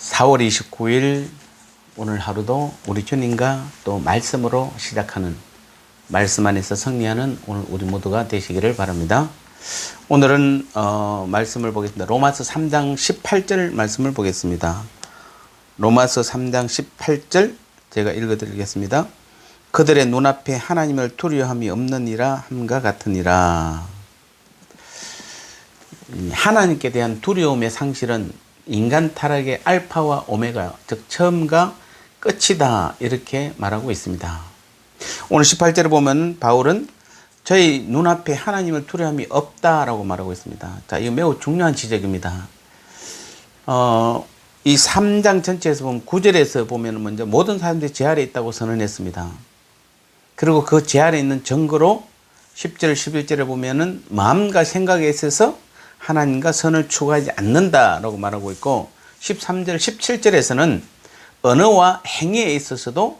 4월 29일 오늘 하루도 우리 주님과 또 말씀으로 시작하는, 말씀 안에서 승리하는 오늘 우리 모두가 되시기를 바랍니다. 오늘은 말씀을 보겠습니다. 로마서 3장 18절 말씀을 보겠습니다. 로마서 3장 18절 제가 읽어드리겠습니다. 그들의 눈앞에 하나님을 두려워함이 없느니라 함과 같으니라. 하나님께 대한 두려움의 상실은 인간 타락의 알파와 오메가, 즉 처음과 끝이다, 이렇게 말하고 있습니다. 오늘 18절에 보면 바울은 저희 눈앞에 하나님을 두려움이 없다라고 말하고 있습니다. 자, 이거 매우 중요한 지적입니다. 이 3장 전체에서 보면 9절에서 보면 먼저 모든 사람들이 제 아래에 있다고 선언했습니다. 그리고 그 제 아래에 있는 증거로 10절, 11절에 보면은 마음과 생각에 있어서 하나님과 선을 추구하지 않는다라고 말하고 있고, 13절, 17절에서는 언어와 행위에 있어서도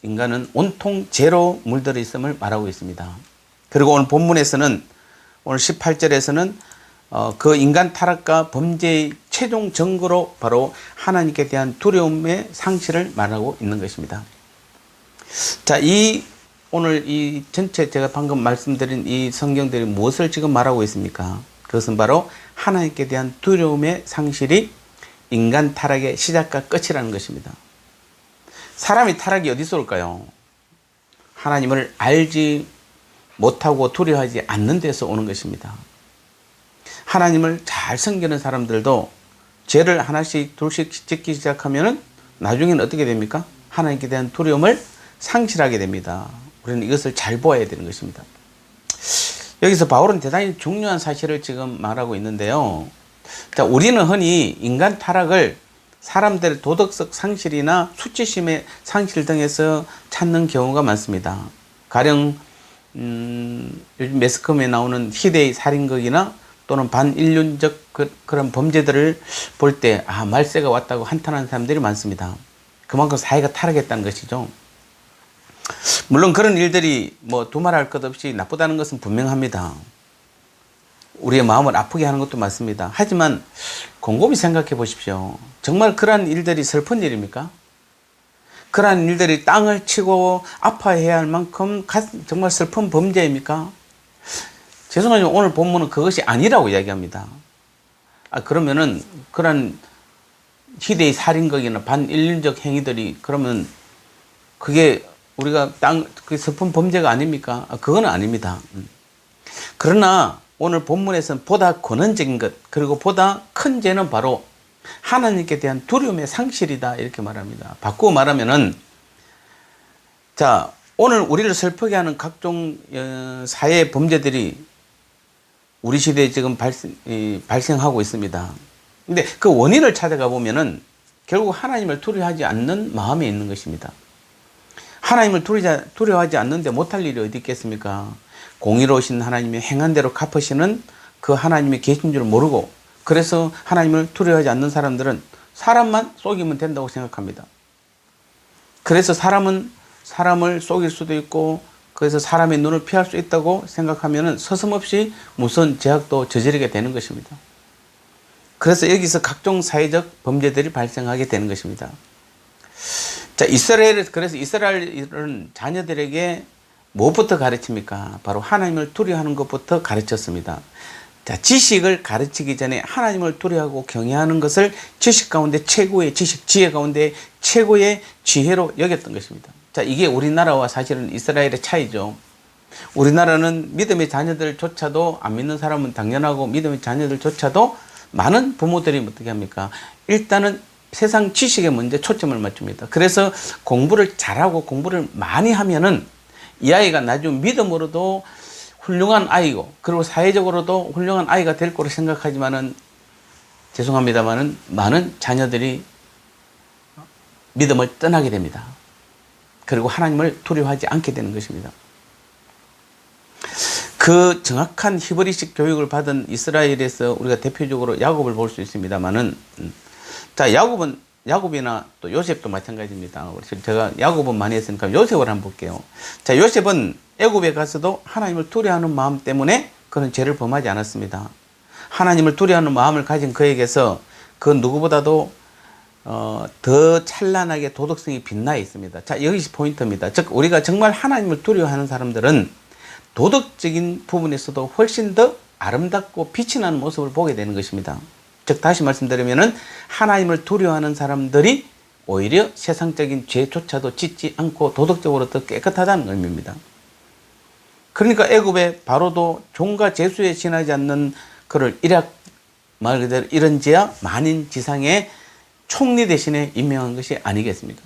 인간은 온통 죄로 물들어 있음을 말하고 있습니다. 그리고 오늘 본문에서는, 오늘 18절에서는 그 인간 타락과 범죄의 최종 증거로 바로 하나님께 대한 두려움의 상실을 말하고 있는 것입니다. 자, 오늘 이 전체 제가 방금 말씀드린 이 성경들이 무엇을 지금 말하고 있습니까? 그것은 바로 하나님께 대한 두려움의 상실이 인간 타락의 시작과 끝이라는 것입니다. 사람이 타락이 어디서 올까요? 하나님을 알지 못하고 두려워하지 않는 데서 오는 것입니다. 하나님을 잘 섬기는 사람들도 죄를 하나씩 둘씩 짓기 시작하면 나중에는 어떻게 됩니까? 하나님께 대한 두려움을 상실하게 됩니다. 우리는 이것을 잘 보아야 되는 것입니다. 여기서 바울은 대단히 중요한 사실을 지금 말하고 있는데요. 자, 우리는 흔히 인간 타락을 사람들의 도덕적 상실이나 수치심의 상실 등에서 찾는 경우가 많습니다. 가령 요즘 매스컴에 나오는 희대의 살인극이나 또는 반인륜적 그런 범죄들을 볼 때 말세가 왔다고 한탄하는 사람들이 많습니다. 그만큼 사회가 타락했다는 것이죠. 물론 그런 일들이 두말할 것 없이 나쁘다는 것은 분명합니다. 우리의 마음을 아프게 하는 것도 맞습니다. 하지만 곰곰이 생각해 보십시오. 정말 그러한 일들이 슬픈 일입니까? 그러한 일들이 땅을 치고 아파해야 할 만큼 정말 슬픈 범죄입니까? 죄송하지만 오늘 본문은 그것이 아니라고 이야기합니다. 그러면은 그런 희대의 살인극이나 반인륜적 행위들이 그러면 그게 우리가 그 슬픈 범죄가 아닙니까? 그건 아닙니다. 그러나 오늘 본문에서는 보다 근원적인 것, 그리고 보다 큰 죄는 바로 하나님께 대한 두려움의 상실이다, 이렇게 말합니다. 바꾸어 말하면은, 자, 오늘 우리를 슬프게 하는 각종 사회 범죄들이 우리 시대에 지금 발생하고 있습니다. 근데 그 원인을 찾아가 보면은 결국 하나님을 두려워하지 않는 마음에 있는 것입니다. 하나님을 두려워하지 않는데 못할 일이 어디 있겠습니까? 공의로우신 하나님의 행한 대로 갚으시는 그 하나님이 계신 줄 모르고, 그래서 하나님을 두려워하지 않는 사람들은 사람만 속이면 된다고 생각합니다. 그래서 사람은 사람을 속일 수도 있고, 그래서 사람의 눈을 피할 수 있다고 생각하면 서슴없이 무슨 죄악도 저지르게 되는 것입니다. 그래서 여기서 각종 사회적 범죄들이 발생하게 되는 것입니다. 자, 그래서 이스라엘은 자녀들에게 무엇부터 가르칩니까? 바로 하나님을 두려워하는 것부터 가르쳤습니다. 자, 지식을 가르치기 전에 하나님을 두려워하고 경외하는 것을 지식 가운데 최고의 지식, 지혜 가운데 최고의 지혜로 여겼던 것입니다. 자, 이게 우리나라와 사실은 이스라엘의 차이죠. 우리나라는 믿음의 자녀들조차도, 안 믿는 사람은 당연하고 믿음의 자녀들조차도 많은 부모들이 어떻게 합니까? 일단은 세상 지식에 먼저 초점을 맞춥니다. 그래서 공부를 잘하고 공부를 많이 하면은 이 아이가 나중 믿음으로도 훌륭한 아이고, 그리고 사회적으로도 훌륭한 아이가 될 거로 생각하지만은, 죄송합니다만은 많은 자녀들이 믿음을 떠나게 됩니다. 그리고 하나님을 두려워하지 않게 되는 것입니다. 그 정확한 히브리식 교육을 받은 이스라엘에서 우리가 대표적으로 야곱을 볼 수 있습니다만은, 자, 야곱이나 또 요셉도 마찬가지입니다. 제가 야곱은 많이 했으니까 요셉을 한번 볼게요. 자, 요셉은 애굽에 가서도 하나님을 두려워하는 마음 때문에 그런 죄를 범하지 않았습니다. 하나님을 두려워하는 마음을 가진 그에게서 그 누구보다도 더 찬란하게 도덕성이 빛나 있습니다. 자, 여기서 포인트입니다. 즉 우리가 정말 하나님을 두려워하는 사람들은 도덕적인 부분에서도 훨씬 더 아름답고 빛이 나는 모습을 보게 되는 것입니다. 즉 다시 말씀드리면은 하나님을 두려워하는 사람들이 오히려 세상적인 죄조차도 짓지 않고 도덕적으로 더 깨끗하다는 의미입니다. 그러니까 애굽의 바로도 종과 제수에 지나지 않는 그를 일약 말 그대로 이런 지하 만인지상의 총리 대신에 임명한 것이 아니겠습니까?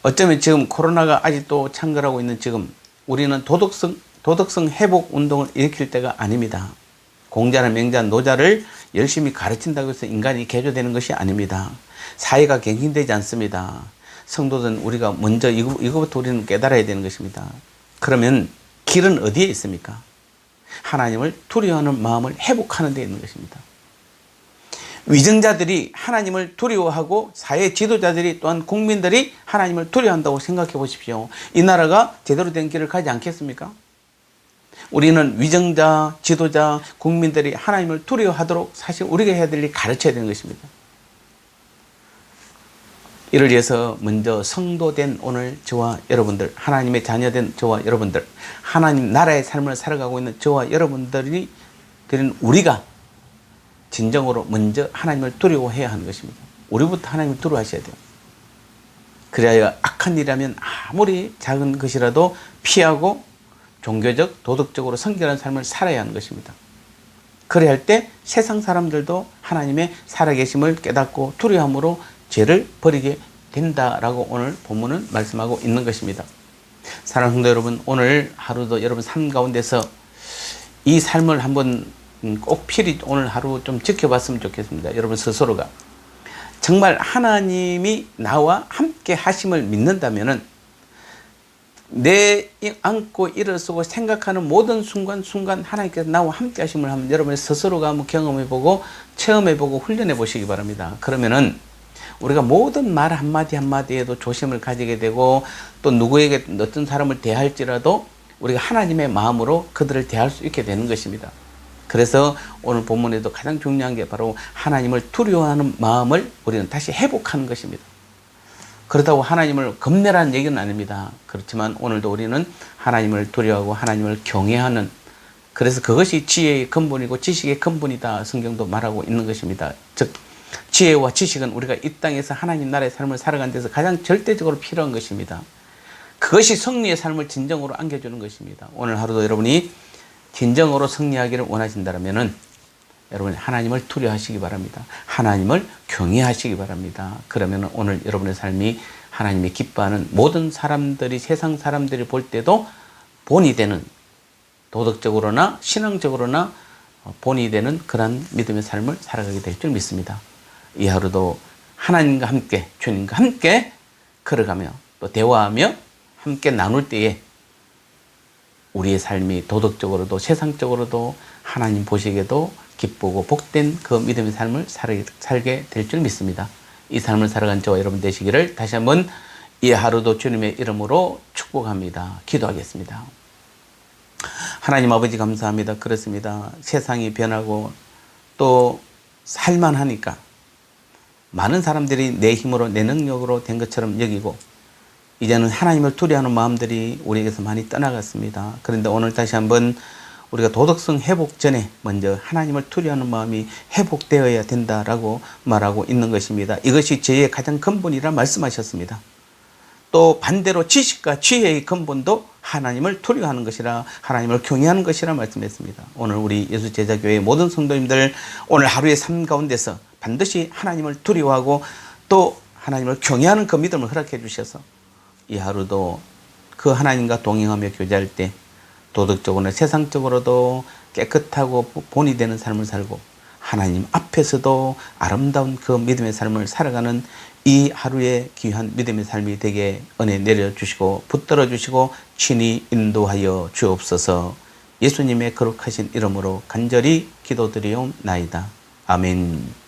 어쩌면 지금 코로나가 아직도 창궐하고 있는 지금 우리는 도덕성 회복 운동을 일으킬 때가 아닙니다. 공자나 맹자, 노자를 열심히 가르친다고 해서 인간이 개조되는 것이 아닙니다. 사회가 갱신되지 않습니다. 성도들은 우리가 먼저 이거부터 우리는 깨달아야 되는 것입니다. 그러면 길은 어디에 있습니까? 하나님을 두려워하는 마음을 회복하는 데 있는 것입니다. 위정자들이 하나님을 두려워하고 사회 지도자들이 또한 국민들이 하나님을 두려워한다고 생각해 보십시오. 이 나라가 제대로 된 길을 가지 않겠습니까? 우리는 위정자, 지도자, 국민들이 하나님을 두려워하도록 사실 우리가 해야 될 일이 가르쳐야 되는 것입니다. 이를 위해서 먼저 성도된 오늘 저와 여러분들, 하나님의 자녀된 저와 여러분들, 하나님 나라의 삶을 살아가고 있는 저와 여러분들이 드리는 우리가 진정으로 먼저 하나님을 두려워해야 하는 것입니다. 우리부터 하나님을 두려워하셔야 돼요. 그래야 악한 일이라면 아무리 작은 것이라도 피하고 종교적, 도덕적으로 성결한 삶을 살아야 하는 것입니다. 그래야 할 때 세상 사람들도 하나님의 살아계심을 깨닫고 두려움으로 죄를 버리게 된다라고 오늘 본문은 말씀하고 있는 것입니다. 사랑하는 성도 여러분, 오늘 하루도 여러분 삶 가운데서 이 삶을 한번 꼭 필히 오늘 하루 좀 지켜봤으면 좋겠습니다. 여러분 스스로가 정말 하나님이 나와 함께 하심을 믿는다면은 내 안고 일어서고 생각하는 모든 순간순간 하나님께서 나와 함께 하심을 한번 여러분 스스로가 한번 경험해보고 체험해보고 훈련해보시기 바랍니다. 그러면은 우리가 모든 말 한마디 한마디에도 조심을 가지게 되고 또 누구에게 어떤 사람을 대할지라도 우리가 하나님의 마음으로 그들을 대할 수 있게 되는 것입니다. 그래서 오늘 본문에도 가장 중요한 게 바로 하나님을 두려워하는 마음을 우리는 다시 회복하는 것입니다. 그렇다고 하나님을 겁내라는 얘기는 아닙니다. 그렇지만 오늘도 우리는 하나님을 두려워하고 하나님을 경외하는, 그래서 그것이 지혜의 근본이고 지식의 근본이다 성경도 말하고 있는 것입니다. 즉 지혜와 지식은 우리가 이 땅에서 하나님 나라의 삶을 살아가는 데서 가장 절대적으로 필요한 것입니다. 그것이 승리의 삶을 진정으로 안겨주는 것입니다. 오늘 하루도 여러분이 진정으로 승리하기를 원하신다면 여러분 하나님을 두려워하시기 바랍니다. 하나님을 경외하시기 바랍니다. 그러면 오늘 여러분의 삶이 하나님이 기뻐하는 모든 사람들이, 세상 사람들이 볼 때도 본이 되는, 도덕적으로나 신앙적으로나 본이 되는 그런 믿음의 삶을 살아가게 될 줄 믿습니다. 이 하루도 하나님과 함께, 주님과 함께 걸어가며 또 대화하며 함께 나눌 때에 우리의 삶이 도덕적으로도 세상적으로도 하나님 보시기에도 기쁘고 복된 그 믿음의 삶을 살게 될 줄 믿습니다. 이 삶을 살아간 저와 여러분 되시기를 다시 한번 이 하루도 주님의 이름으로 축복합니다. 기도하겠습니다. 하나님 아버지 감사합니다. 그렇습니다. 세상이 변하고 또 살만하니까 많은 사람들이 내 힘으로 내 능력으로 된 것처럼 여기고 이제는 하나님을 두려워하는 마음들이 우리에게서 많이 떠나갔습니다. 그런데 오늘 다시 한번 우리가 도덕성 회복 전에 먼저 하나님을 두려워하는 마음이 회복되어야 된다라고 말하고 있는 것입니다. 이것이 죄의 가장 근본이라 말씀하셨습니다. 또 반대로 지식과 지혜의 근본도 하나님을 두려워하는 것이라, 하나님을 경외하는 것이라 말씀했습니다. 오늘 우리 예수제자교회의 모든 성도님들 오늘 하루의 삶 가운데서 반드시 하나님을 두려워하고 또 하나님을 경외하는 그 믿음을 허락해 주셔서 이 하루도 그 하나님과 동행하며 교제할 때 도덕적으로나 세상적으로도 깨끗하고 본이 되는 삶을 살고 하나님 앞에서도 아름다운 그 믿음의 삶을 살아가는 이 하루의 귀한 믿음의 삶이 되게 은혜 내려주시고 붙들어 주시고 친히 인도하여 주옵소서. 예수님의 거룩하신 이름으로 간절히 기도드리옵나이다. 아멘.